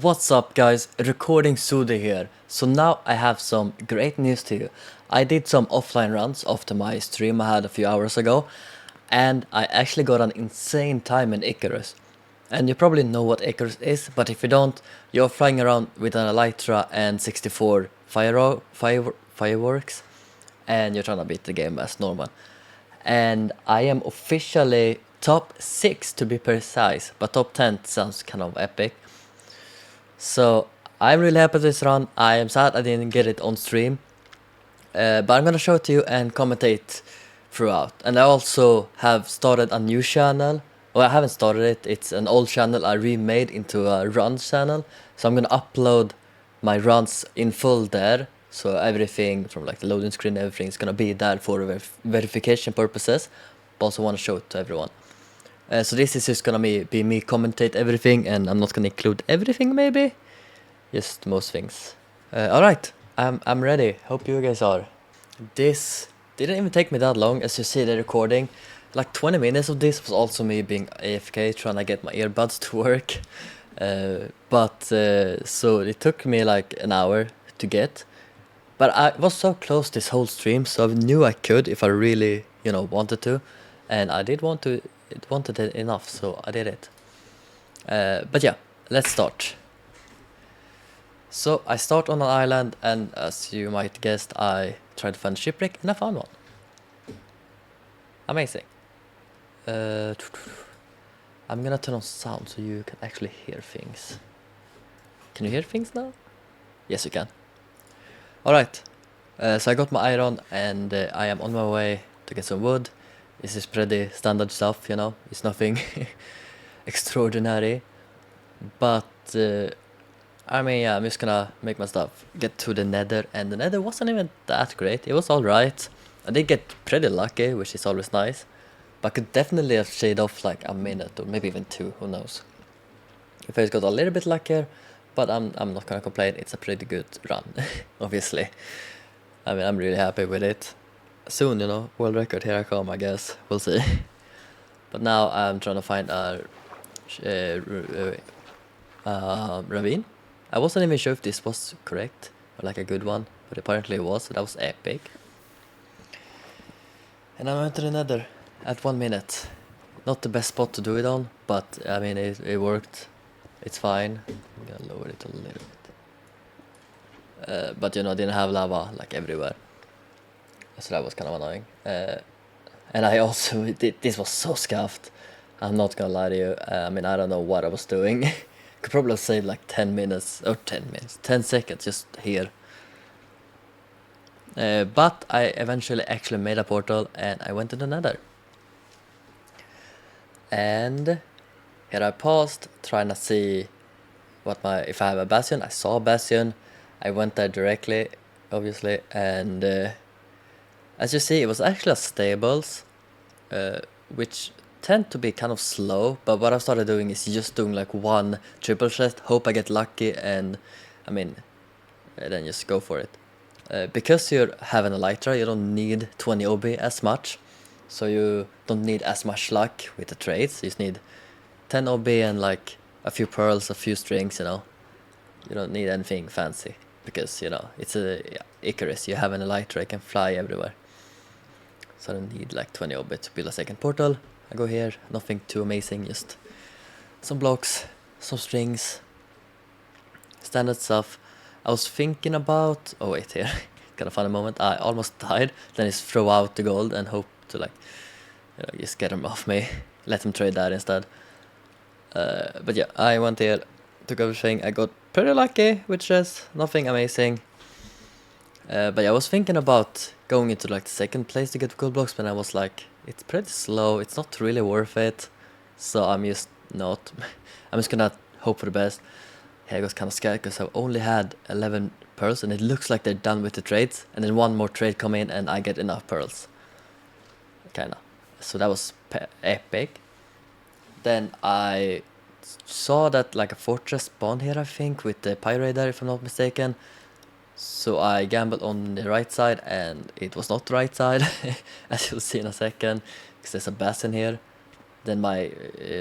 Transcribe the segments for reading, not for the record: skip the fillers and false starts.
What's up guys, recording Zodi here. So now I have some great news to you. I did some offline runs after my stream I had a few hours ago, and I actually got an insane time in Icarus. And you probably know what Icarus is, but if you don't, you're flying around with an Elytra and 64 fireworks, and you're trying to beat the game as normal. And I am officially top 6 to be precise, but top 10 sounds kind of epic. So I'm really happy with this run. I am sad I didn't get it on stream, but I'm gonna show it to you and commentate throughout. And I also have started a new channel. Well, I haven't started it. It's an old channel I remade into a runs channel. So I'm gonna upload my runs in full there. So everything from like the loading screen, everything is gonna be there for verification purposes. But also want to show it to everyone. So this is just gonna be me commentate everything, and I'm not gonna include everything maybe, just most things. Alright, I'm ready, hope you guys are. This didn't even take me that long, as you see the recording. Like 20 minutes of this was also me being AFK trying to get my earbuds to work. So it took me like an hour to get. But I was so close this whole stream, so I knew I could if I really, wanted to. And I did wanted it enough, so I did it. But yeah, let's start. So I start on an island, and as you might guess, I tried to find a shipwreck, and I found one. Amazing. I'm gonna turn on sound so you can actually hear things. Can you hear things now? Yes, you can. Alright, so I got my iron, and I am on my way to get some wood. This is pretty standard stuff, it's nothing extraordinary. But, I'm just gonna make my stuff, get to the nether, and the nether wasn't even that great. It was alright. I did get pretty lucky, which is always nice. But I could definitely have shaved off like a minute, or maybe even 2, who knows. If I just got a little bit luckier, but I'm not gonna complain, it's a pretty good run, obviously. I'm really happy with it. Soon, world record, here I come, I guess, we'll see. But now I'm trying to find a ravine. I wasn't even sure if this was correct, or like a good one, but apparently it was, so that was epic. And I went to the nether at 1 minute. Not the best spot to do it on, but it worked. It's fine. I'm gonna lower it a little bit. But didn't have lava like everywhere. So that was kind of annoying. And I also this was so scuffed. I'm not gonna lie to you. I don't know what I was doing. Could probably have saved like 10 seconds just here. But I eventually actually made a portal, and I went to the nether. And here I paused, trying to see if I have a bastion. I saw a bastion. I went there directly, obviously, and as you see, it was actually a stables, which tend to be kind of slow. But what I started doing is just doing like 1 triple chest, hope I get lucky, and then just go for it. Because you're having a Elytra, you don't need 20 OB as much, so you don't need as much luck with the trades. You just need 10 OB and like a few pearls, a few strings, You don't need anything fancy, because, it's a Icarus, you have an Elytra, you can fly everywhere. So I don't need like 20 OB to build a second portal. I go here, nothing too amazing, just some blocks, some strings, standard stuff. I was thinking about, oh wait, here, gotta find a moment. I almost died, then just throw out the gold and hope to just get them off me, let them trade that instead. But yeah, I went here, took everything. I got pretty lucky, which is nothing amazing. But yeah, I was thinking about going into like the second place to get gold blocks, but I was like, it's pretty slow, it's not really worth it. So I'm just not. I'm just gonna hope for the best. Here I got kind of scared because I only had 11 pearls, and it looks like they're done with the trades, and then one more trade come in and I get enough pearls. Kinda. So that was epic. Then I saw that like a fortress spawned here, I think, with the pirate there, if I'm not mistaken. So I gambled on the right side, and it was not the right side, as you'll see in a second, because there's a bastion here. then my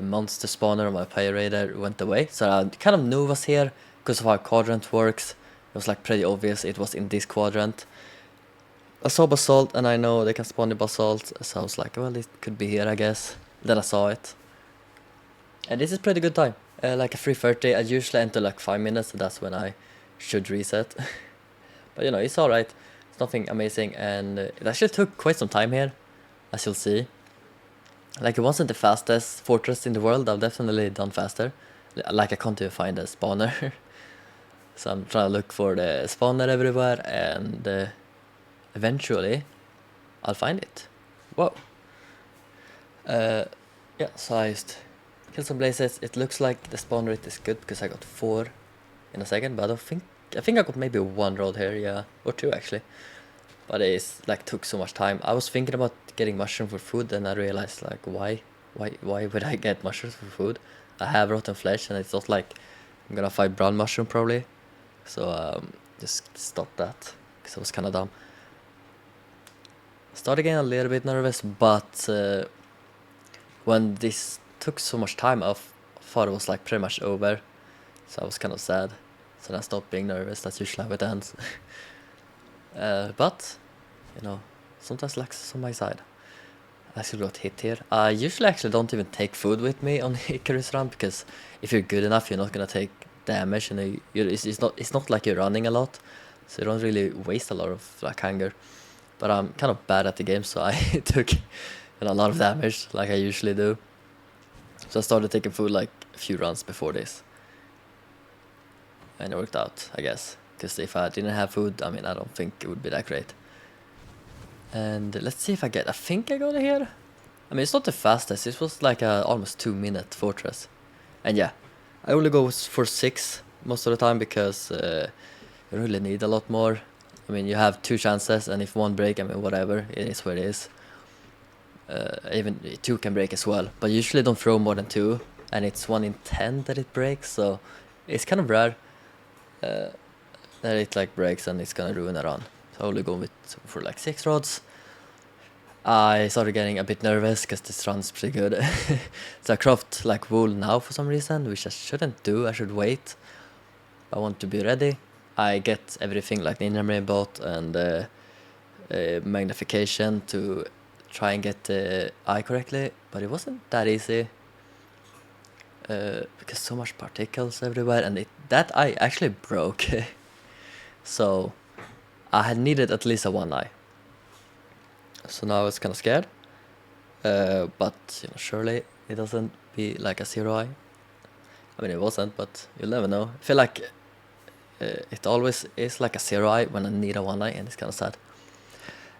monster spawner, my pyrator went away, so I kind of knew it was here because of how quadrant works. It was like pretty obvious it was in this quadrant. I saw basalt and I know they can spawn the basalt, so I was like, well, it could be here, I guess. Then I saw it. And this is pretty good time. Like a 3:30, I usually enter like 5 minutes, so that's when I should reset. But you know, it's alright. It's nothing amazing, and it actually took quite some time here, as you'll see. Like, it wasn't the fastest fortress in the world. I've definitely done faster. Like, I can't even find a spawner. So I'm trying to look for the spawner everywhere, and eventually I'll find it. Whoa. Yeah, so I just killed some blazes. It looks like the spawn rate is good because I got 4 in a second, but I think I got maybe 1 roll here, yeah, or 2 actually. But it's like took so much time. I was thinking about getting mushroom for food, and I realized like why would I get mushrooms for food? I have rotten flesh, and it's not like I'm gonna fight brown mushroom probably. So just stop that because I was kind of dumb. Started getting a little bit nervous, but when this took so much time, I thought it was like pretty much over. So I was kind of sad. So then I stopped being nervous. That's usually how it ends. But, you know, sometimes luck is on my side. I actually got hit here. I usually actually don't even take food with me on Icarus run, because if you're good enough, you're not gonna take damage, and it's not like you're running a lot, so you don't really waste a lot of like hunger. But I'm kind of bad at the game, so I took a lot of damage like I usually do. So I started taking food like a few runs before this, and it worked out, I guess. Because if I didn't have food, I mean, I don't think it would be that great. And let's see if I think I got it here. I mean, it's not the fastest. It was like a almost 2-minute fortress. And yeah, I only go for 6 most of the time because you really need a lot more. I mean, you have 2 chances, and if 1 break, I mean, whatever, it is what it is. Even 2 can break as well, but usually don't throw more than 2, and it's 1 in 10 that it breaks, so it's kind of rare that it like breaks and it's gonna ruin a run. So I only go for like 6 rods. I started getting a bit nervous because this run's pretty good. So I craft like wool now for some reason, which I shouldn't do. I should wait. I want to be ready. I get everything like the inner main bot and magnification to try and get the eye correctly, but it wasn't that easy because so much particles everywhere, and that eye actually broke. So I had needed at least a 1 eye. So now I was kind of scared, but you know, surely it doesn't be like a 0 eye. I mean, it wasn't, but you'll never know. I feel like it always is like a 0 eye when I need a 1 eye, and it's kind of sad.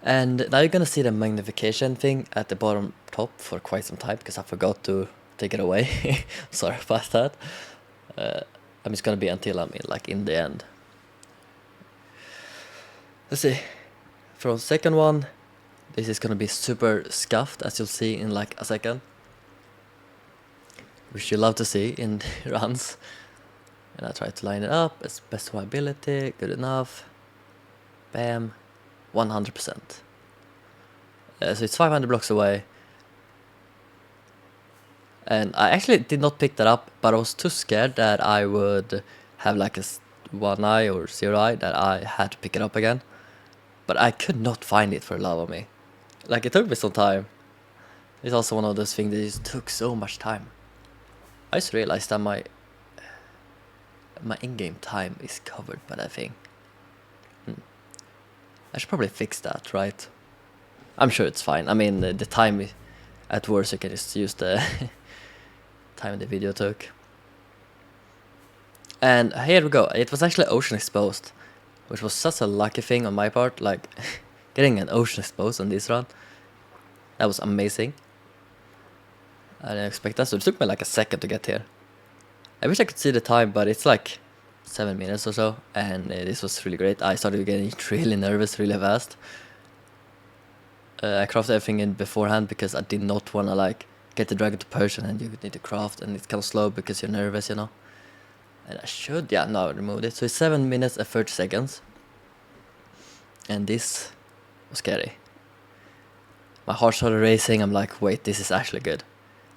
And now you're gonna see the magnification thing at the bottom top for quite some time because I forgot to take it away. Sorry about that. I'm just gonna be until I'm in the end. Let's see. For the second one, this is gonna be super scuffed, as you'll see in like a second, which you love to see in runs. And I try to line it up as best of my ability. Good enough. Bam. 100%. So it's 500 blocks away. And I actually did not pick that up, but I was too scared that I would have like a 1 eye or 0 eye that I had to pick it up again. But I could not find it for the love of me. Like, it took me some time. It's also one of those things that just took so much time. I just realized that my in-game time is covered by that thing. I should probably fix that, right? I'm sure it's fine. I mean, the time at worst, you can just use the time the video took. And here we go. It was actually ocean exposed, which was such a lucky thing on my part. Like, getting an ocean exposed on this run, that was amazing. I didn't expect that, so it took me like a second to get here. I wish I could see the time, but it's like 7 minutes or so, and this was really great. I started getting really nervous really fast. I crafted everything in beforehand because I did not want to like get the dragon to Persian, and you need to craft, and it's kind of slow because you're nervous, you know. And I should, yeah, no, I removed it. So it's 7 minutes and 30 seconds. And this was scary. My heart started racing. I'm like, wait, this is actually good.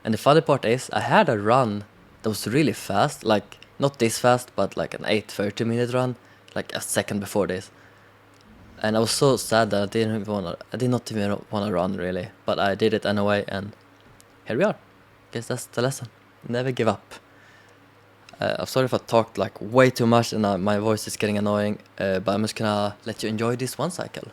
And the funny part is, I had a run that was really fast, like not this fast, but like an 8:30-minute run, like a second before this. And I was so sad that I did not even wanna run really, but I did it anyway, and here we are. Guess that's the lesson. Never give up. I'm sorry if I talked like way too much and my voice is getting annoying, but I'm just gonna let you enjoy this one cycle.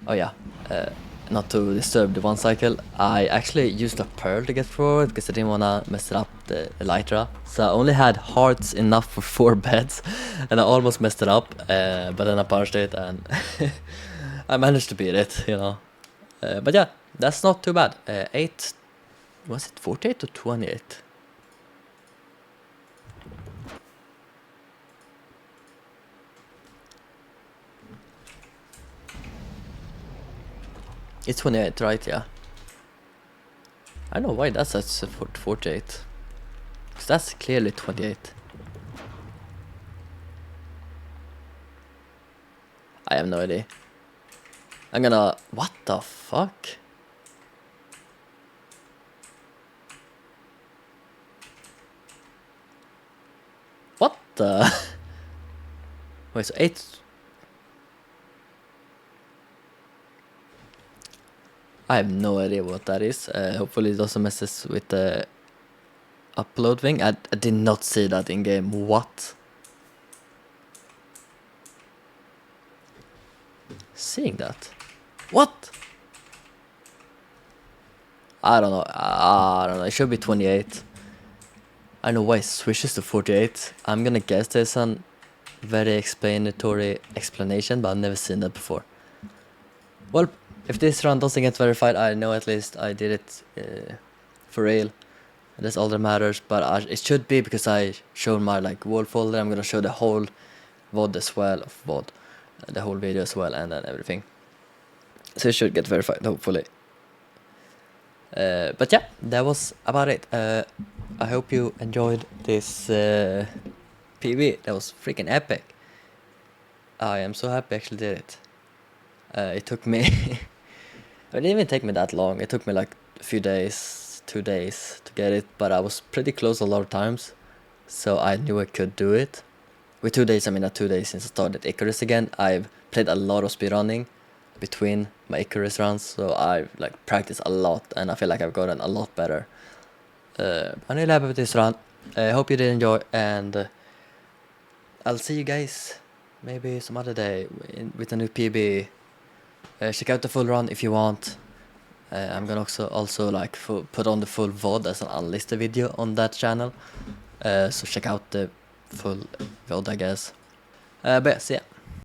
Oh yeah, not to disturb the one cycle, I actually used a pearl to get forward because I didn't wanna mess it up the elytra. So I only had hearts enough for 4 beds, and I almost messed it up, but then I punched it and I managed to beat it, you know. But yeah, that's not too bad. 8, was it 48 or 28? It's 28, right? Yeah. I don't know why that's at 48. Because that's clearly 28. I have no idea. I'm gonna... What the fuck? What the... Wait, so 8... I have no idea what that is. Hopefully it doesn't mess with the upload thing. I did not see that in game. What? Seeing that? What? I don't know. I don't know. It should be 28. I don't know why it switches to 48. I'm gonna guess there's some very explanatory explanation, but I've never seen that before. Well, if this run doesn't get verified, I know at least I did it for real. That's all that matters, but it should be because I showed my like VOD folder. I'm gonna show the whole VOD as well, of VOD, the whole video as well, and then everything. So it should get verified, hopefully. But yeah, that was about it. I hope you enjoyed this PV. That was freaking epic. I am so happy I actually did it. It took me... It didn't even take me that long. It took me like a few days, 2 days to get it, but I was pretty close a lot of times, so I knew I could do it. With 2 days, I mean not 2 days since I started Icarus again. I've played a lot of speedrunning between my Icarus runs, so I've like practiced a lot, and I feel like I've gotten a lot better. I'm really happy with this run. I hope you did enjoy, and I'll see you guys maybe some other day with a new PB. Check out the full run if you want. I'm gonna also like put on the full VOD as an unlisted video on that channel. So check out the full VOD, I guess. But yeah, see ya.